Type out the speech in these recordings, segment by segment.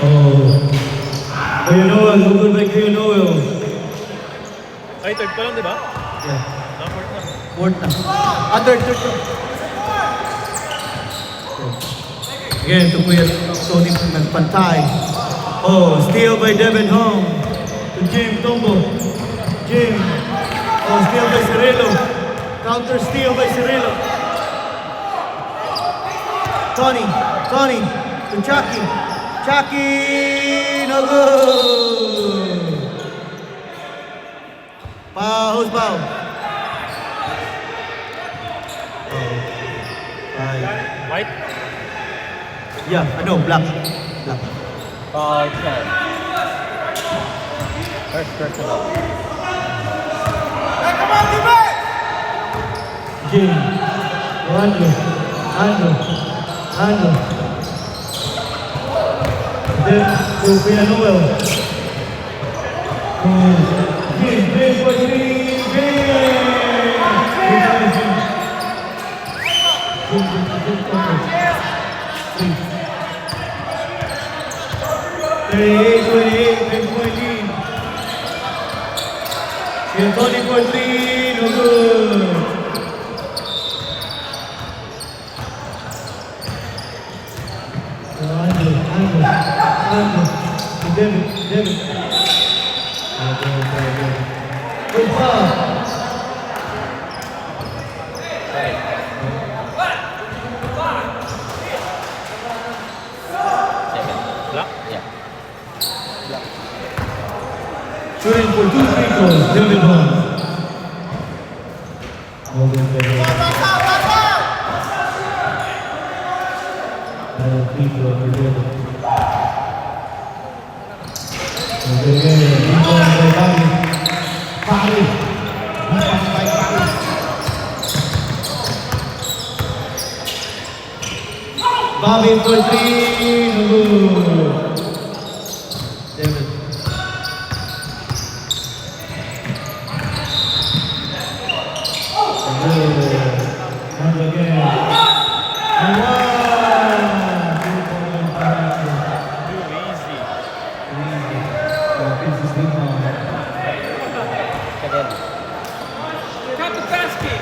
Oh. Kuya Noel, good by Kuya Noel. Ay, third pa lang, di ba? Yeah. Fourth na. Fourth na. Third. Again, to Kuya Tony nagpantay. Oh, steal by Devin Hong. To Jim Tombo. Jim. Oh, steal by Cirillo. Counter steal by Cirillo. Tony. To Chucky. Chucky. No good. Who's foul? White? Yeah, black. It's not. First personal. Jim. Andrew. Then to Kuya Noel. Jim for three. Tony for three, no good. Andrew. David. Good foul. Black? Yeah. Shooting for 2 free throws, David Hong. Bobby for 3, no good. David. And again. And one. Too easy. Got the basket.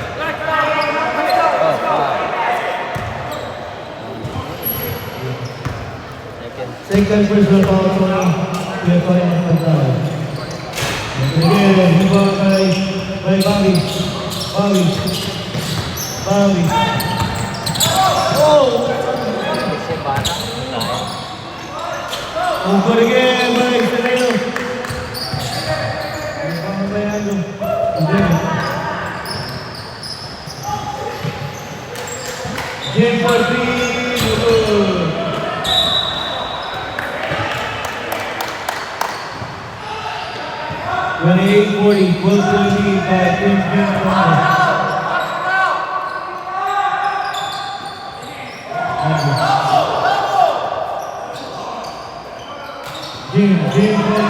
Second personal foul for Kuya Tony Nagpantay. And again, move on by Bobby. Oh! Good again by Cirillo. Jim for three, good. 28-40, 12-point lead by Prince Jim. Jim for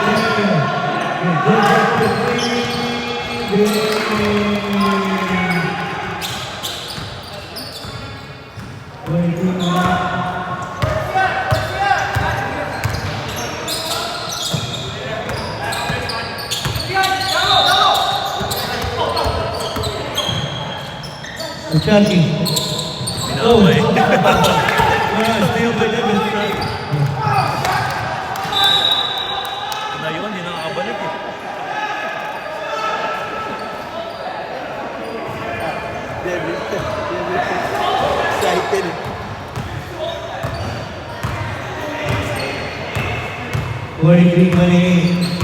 Chucky. Pinaway. Steal by Devin. Na yun, hindi nakakabalik eh. Excited. Forty-three, 28.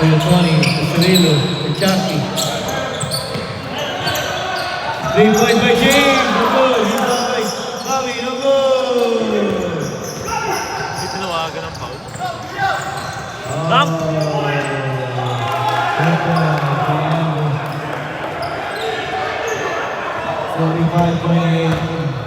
Kuya Tony, Cirillo, Chucky. 3 points by James, no good. Bobby, no good. Hindi tinawagan ng foul. Lamp! 45-28.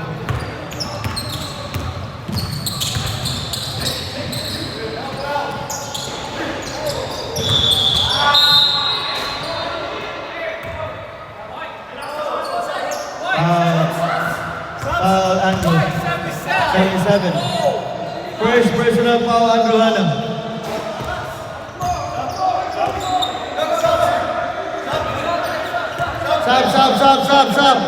Andrew. 77. First personal foul, Andrew Hanna. Sub.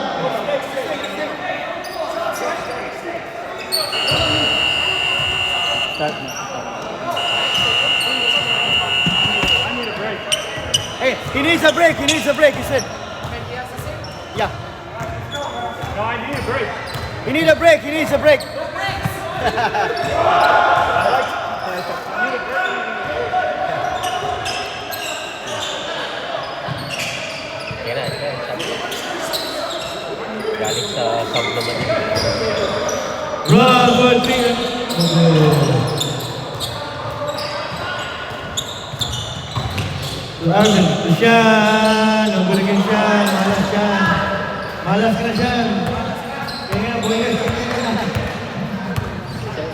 Hey, he needs a break, he said. Yeah. No, I need a break. He needs a break. Kaya na, galing sa sound naman yun. Run for three. To Arvin, to Shan. Ang galing yan, Shan. Malas Shan. Malas ka na, Shan. Kaya nga, boy.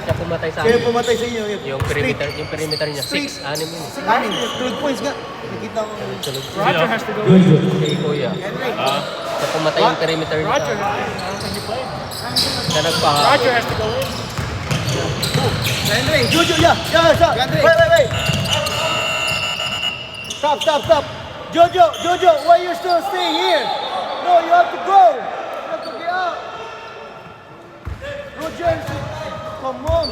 Siya pumatay sa Kaya akin. pumatay sa inyo. Yung perimeter niya, 6, 6 yun. Anim, 12 points nga. Nakita ko. Sunod. Roger has to go. Good. Si Kuya. Siya pumatay yung perimeter niya. Roger, I don't think he played. Siya nagpaha. Roger has to go in. Andre, Jojo, yeah, stop. Wait. Stop. Jojo, why you still staying here? No, you have to go. You have to get out. Roger, come on.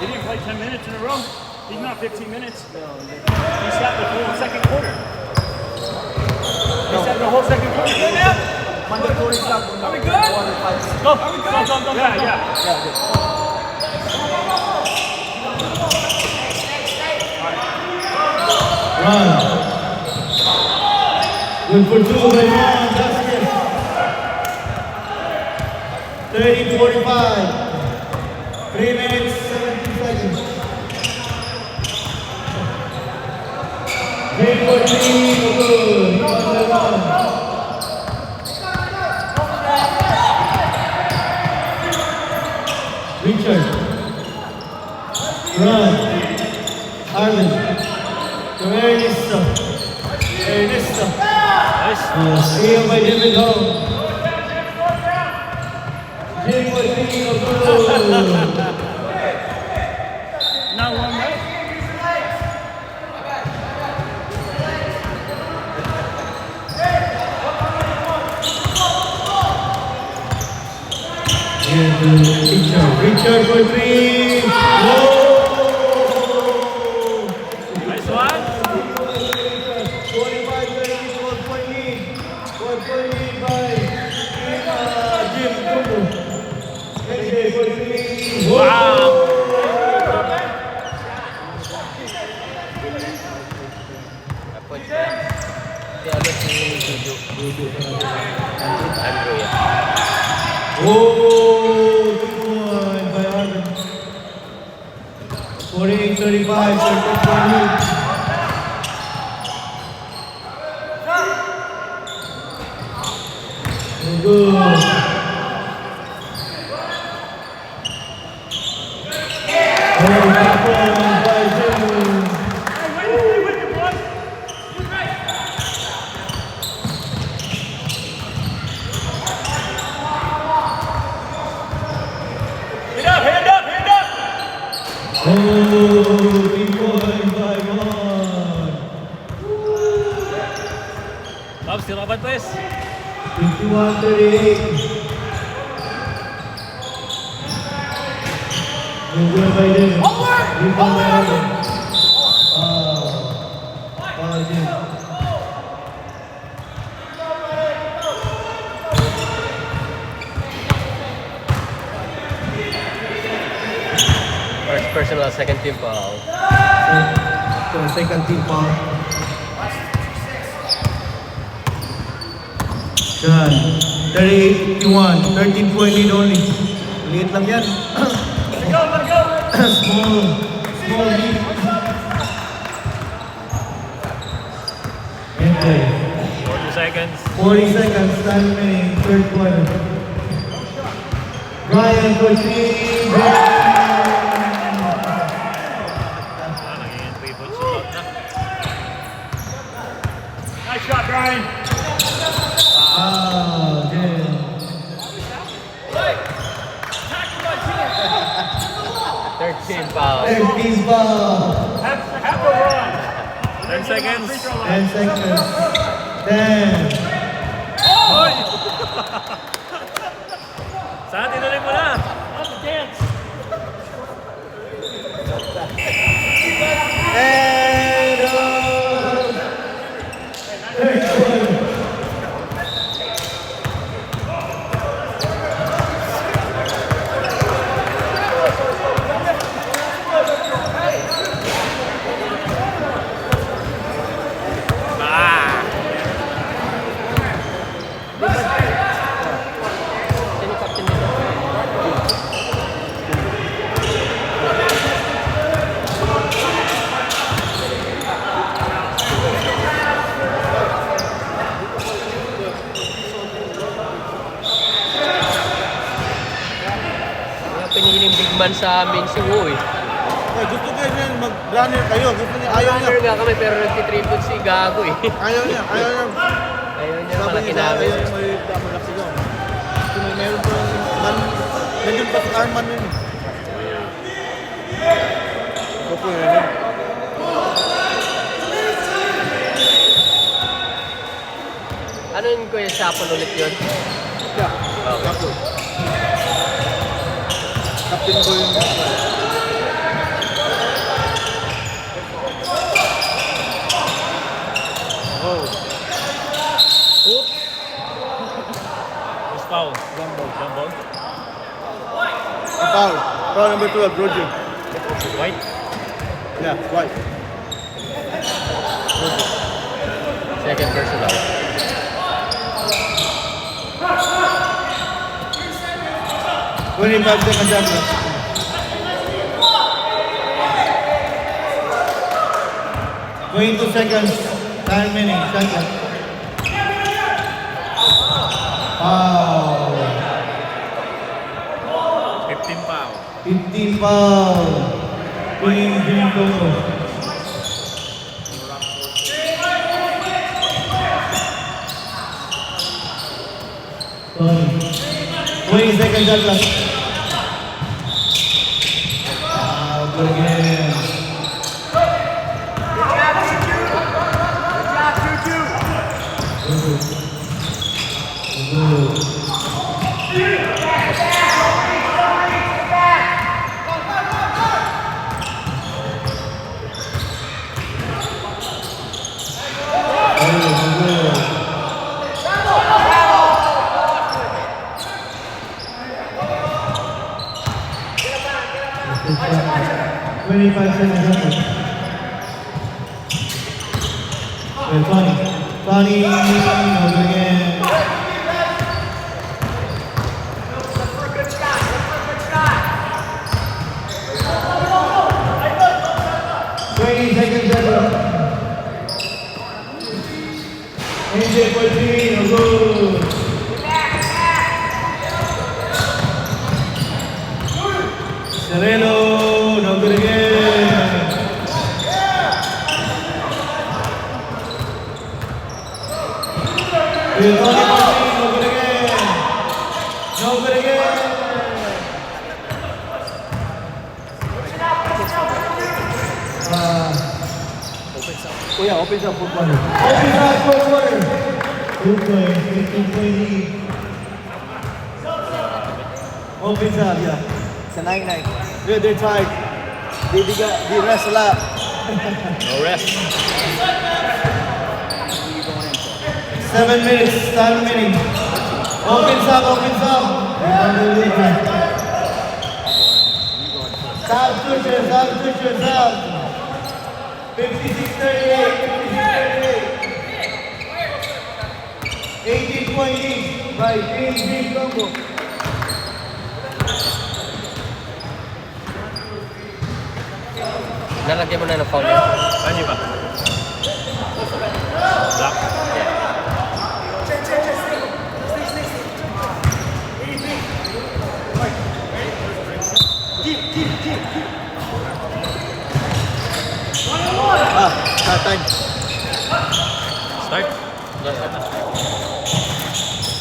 He didn't play 10 minutes in a row. He's not 15 minutes. He sat the whole second quarter. He sat the whole second quarter. Good now? Mandatory stop. Are we good? Go. Yeah. Run. Good for two by Ron. That's it. 30-45. 3 minutes, 17 seconds. Game for three, no good. Rebound by Ron. Richard. Run. Arvin. To Ernesto. Steal by David Home. Game for three, no good. Not one, right? Richard for three. Whoa! Nice one. 45-30, 12-point lead. 12-point lead by Jim Kumbo. NJ for three. Wow. Tapos si ano si Jojo. Andrew yan. Oh, good one by Arvin. 48-35, 13-point lead. Good. Oh, good one by Jim. Hand up. Oh, big point by Ron. Bob, still laban, please. 51-38. Good by Jim. Rebound by Arvin. Foul Jim. First personal, second team foul. So, second team foul. Yan. 38-51. 13-point lead only. Liit lang yan. Let go. Small lead. And play. 40 seconds. 40 seconds, time remaining, third quarter. Brian for three. Naging people shot na. Nice shot, Brian. Ah, yeah. Team foul. 13 foul. Half a run. 10 seconds. 10 seconds. 10. Oy! Saan tinuloy mo na? That's a dance. And Sino captain dito? Kaya piniling big man sa amin si Woy. Eh, gusto niya yan, mag-runner kayo. Gusto niya, ayaw niya. Runner nga kami pero nagtitripod si Gago eh. Ayaw niya, ayaw niya. Ayaw niya Sabi malaki niya, namin. ayaw niya malaki yun. Gusto niya, meron pa man, nandiyon pa si Arman yun. Ito po yun. Ano yun Kuya Sapon ulit yun? Yeah, captain. Captain ko yung Oh. Oops. It's foul. Jumbo. foul. Foul number 12, Roger. White. Yeah, right. Second personal. seconds after. Going 2 seconds. Time remaining. Second. Foul. 15 foul. 15 foul. Team Congo. Tony. 20 seconds left. Good again. Tony, no good again. AJ 14, no good. Sereno, no good again. Tony 14, no good again. No good again. Kuya, open sa football. Open up for quarter. Good play, 15-point lead. Open up, yeah. It's a 9-9. They're tired. They rest a lot. No rest. 7 minutes, time remaining. Opens up. Sub. 56-38. 18-point lead by Team Congo. Nalagyan mo na ng foul yun. Ano ba? Black. Start time. Start.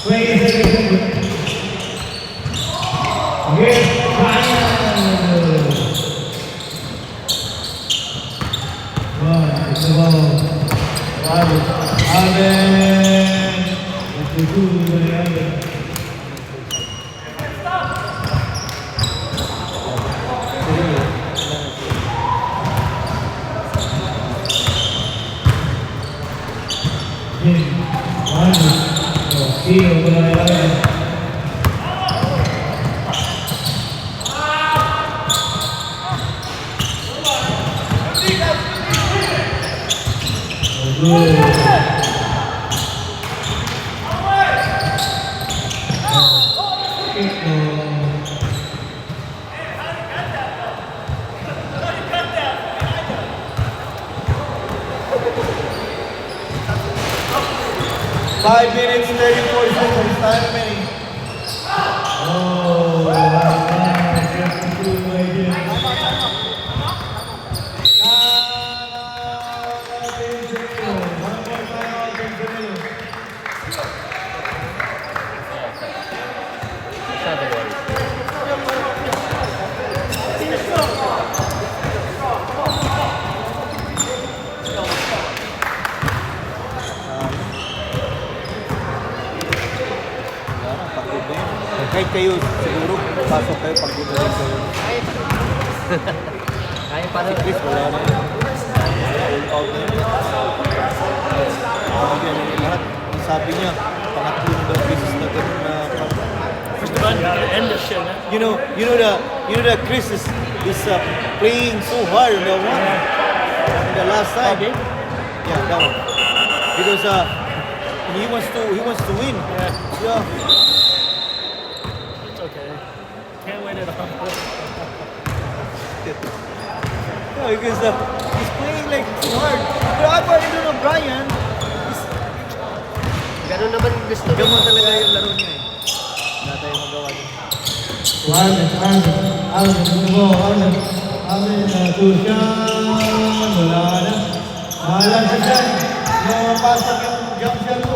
20 seconds. Again, Alvin. 52 by Alvin. Jim, one, steal by Alvin. Five minutes, 34 seconds, time remaining. Oh, Masyado wala. Kahit kayo, siguro, pasok kayo pag dito rin kayo. Kaya pa Si rin. Chris, wala na yun. Full out na yun. Sabi niya, lahat, ang sabi niya, pangatlo na daw beses na ganun na First of all, you gotta end this shit, man. you know that Chris is playing so hard on the one. In the last time. Yeah, that one. Because he wants to win. Yeah. It's okay. Can't win it all. Yeah, because he's playing like so hard. Pero ako, I don't know, Brian, Ganun naman gusto niya. gamon talaga yung laro niya eh. Wala tayong magawa din. Alvin, Tushan, wala na. Mahala sa dyan. Mapasok yung jump shot mo.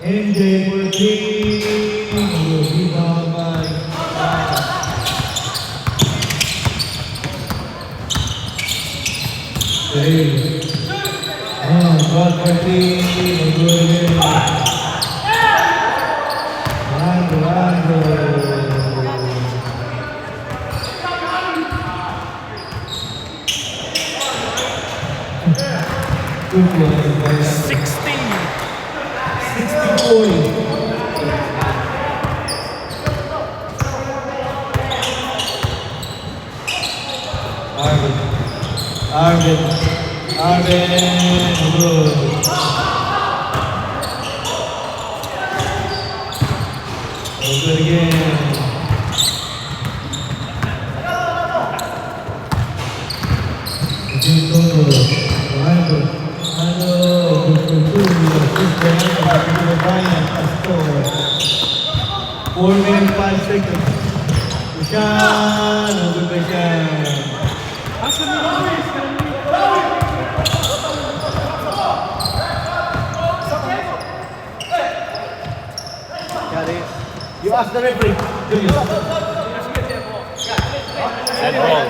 MJ for three. Rebound by Three. God for three. Good. Rando. 16. 60-40. Arvin, good. Good again. Rando, good. 4 minutes, 5 seconds. Tushan, good by Shan. You ask the referee. Julius. Set ball.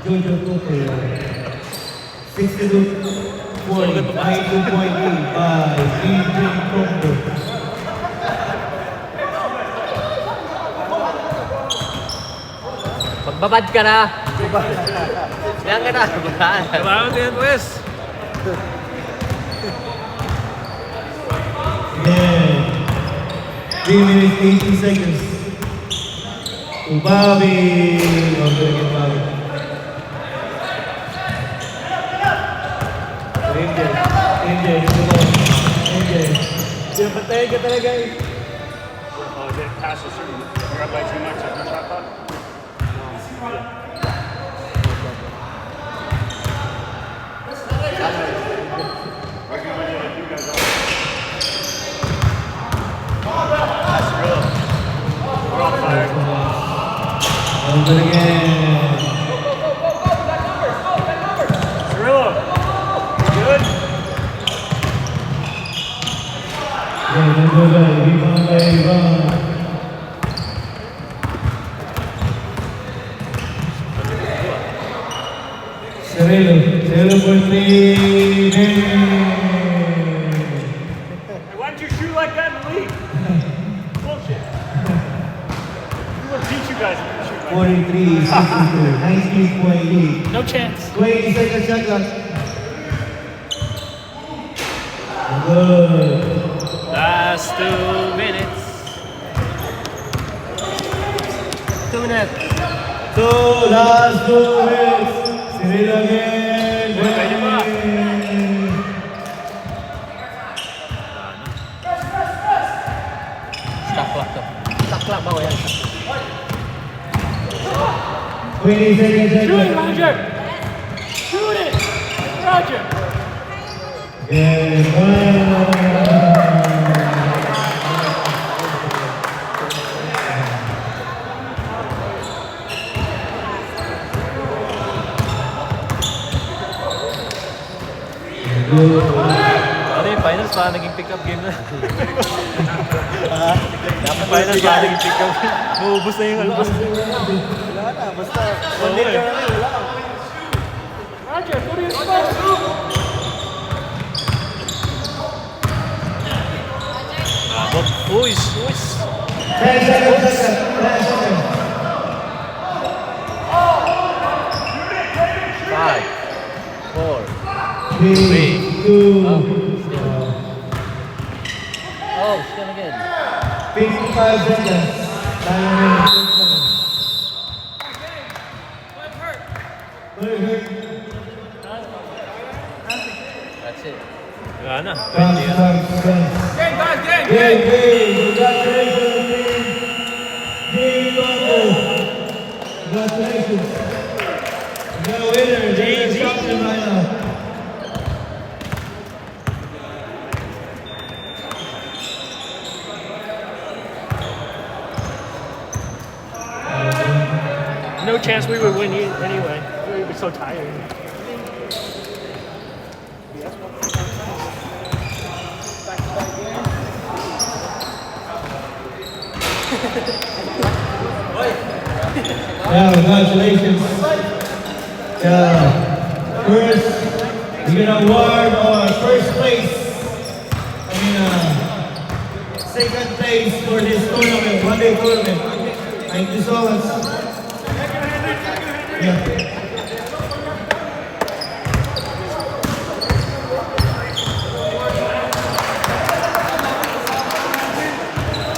Jojo Cooper. 62-40. 92.8 by DJ Combo. Magbabad ka na. Yan ka na. Bataan. Kailangan din, Wes. Yeah. 3 minutes, 80 seconds. To Bobby. Don't forget Bobby. MJ, come on. MJ. Pinapatayin ka talaga eh. Oh, is it past a certain? You're up by too much. There's no shot clock. Don't do it again. Cirillo. Good. Yeah, don't do that. Rebound by Ivan. Cirilo. Cirilo for 3. Hey, why don't you shoot like that and leave? Bullshit. We would beat you guys if you shoot like 43, 62, 19.8. that. No chance. 20 seconds shot. Good. Last 2 minutes. 2 minutes. So, last 2 minutes. Cirilo again. Pwede pa. Stop clock to. Stop clock ba yan? 20 seconds Shoot it, shot. Roger. Shoot it. Roger. And Ano yung finals pa? Naging pick-up game na. Dapat finals pa naging pick-up game. Maubos na yung albas. Wala na, basta one day ka na wala. Roger, what are you supposed to do? Abot. Uy! 10 seconds. 10 seconds. 5, 4. 3, 2, Oh, still again. 55 seconds. That's it. Wala na. Game, guys, game! Congratulations, Team Tombo. Congratulations. You got a winner. You're the champion right now. No chance we would win anyway. We were so tired. Yeah, congratulations. First, we're gonna award our first place. Second place for this tournament, one-day tournament. Thank you so much. Yeah.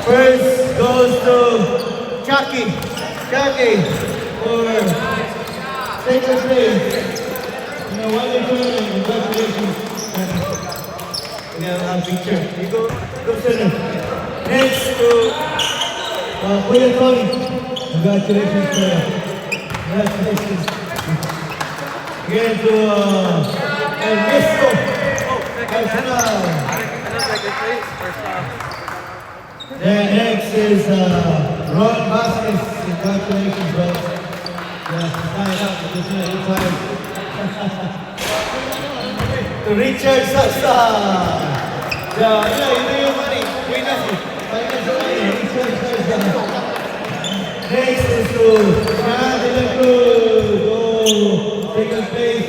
First goes to Chucky for second place. One-day tournament, congratulations. We have a picture. You go center. Next to Kuya Tony. Congratulations, Kuya. Congratulations. Again to Ernesto Arsenal. Then next is Ron Vasquez. Congratulations, bro. Yeah, sign up because you're tired. To Richard Sasa. Yeah, you know your money. Win us. Financial money. Richard Sasa. Next is to Sean De La Cruz. Oh, second place.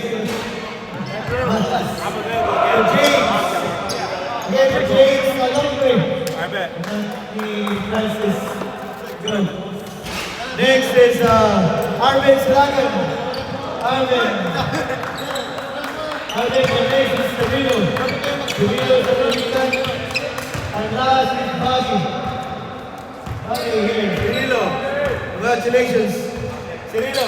James. Again for James Alombre. I bet. Francis. Good. Next is Arvin Slagan. Arvin. Congratulations, Cirilo. Cirilo Dominican. And last is Bagi. Bagi here. Cirilo. Congratulations. Cirilo.